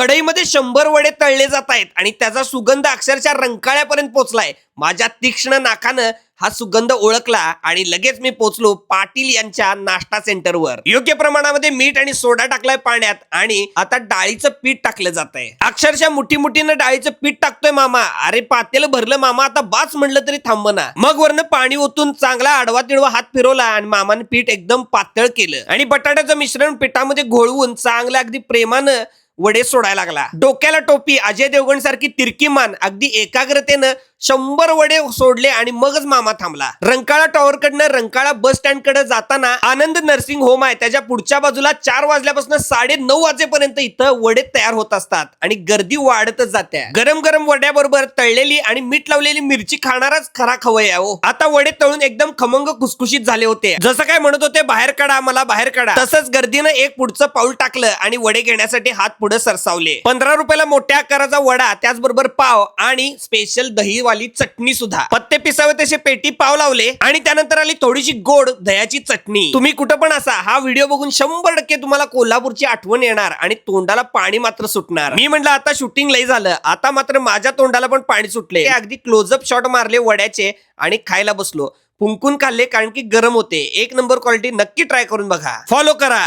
कढईमध्ये 100 वडे तळले जात आहेत आणि त्याचा सुगंध अक्षरशः रंकाळ्यापर्यंत पोहोचलाय. माझ्या तीक्ष्ण नाकानं हा सुगंध ओळखला आणि लगेच मी पोहोचलो पाटील यांच्या नाश्ता सेंटरवर. योग्य प्रमाणामध्ये मीठ आणि सोडा टाकलाय पाण्यात आणि आता डाळीचं पीठ टाकलं जात आहे. अक्षरशः मुठीनं डाळीचं पीठ टाकतोय मामा. अरे पातेलं भरलं मामा, आता बाच म्हणलं तरी थांबना. मग वरनं पाणी ओतून चांगला आडवा तिडवा हात फिरवला आणि मामाने पीठ एकदम पातळ केलं आणि बटाट्याचं मिश्रण पिठामध्ये घोळवून चांगलं अगदी प्रेमानं वडे सोडायला लागला. डोक्याला टोपी, अजय देवगण सारखी तिरकी मान, अगदी एकाग्रतेनं 100 वडे सोडले आणि मगच मामा थांबला. रंकाळा टॉवर कडनं रंकाळा बस स्टँड कडे जाताना आनंद नर्सिंग होम आहे, त्याच्या पुढच्या बाजूला 4 वाजल्यापासून 9:30 वाजेपर्यंत इथं वडे तयार होत असतात आणि गर्दी वाढतच जाते. गरम गरम वड्याबरोबर तळलेली आणि मीठ लावलेली मिरची खाणाराच खरा खवय्या हो. आता वडे तळून एकदम खमंग खुसखुशीत झाले होते. जसं काय म्हणत होते बाहेर काढा, मला बाहेर काढा, तसंच गर्दीनं एक पुढचं पाऊल टाकलं आणि वडे घेण्यासाठी हात पुढे सरसावले. 15 रुपयाला मोठ्या आकाराचा वडा, त्याचबरोबर पाव आणि स्पेशल दही वाली चटणी सुद्धा. पत्ते पिसावे तसे पेटी पाव लावले आणि त्यानंतर आली थोडीशी गोड दह्याची चटणी. तुम्ही कुठं पण असा हा व्हिडिओ बघून 100% तुम्हाला कोल्हापूरची आठवण येणार आणि तोंडाला पाणी मात्र सुटणार. मी म्हटलं आता शूटिंग लय झालं, आता मात्र माझ्या तोंडाला पण पाणी सुटले. अगदी क्लोजअप शॉट मारले वड्याचे आणि खायला बसलो. फुंकून खाल्ले कारण की गरम होते. एक नंबर क्वालिटी. नक्की ट्राय करून बघा. फॉलो करा.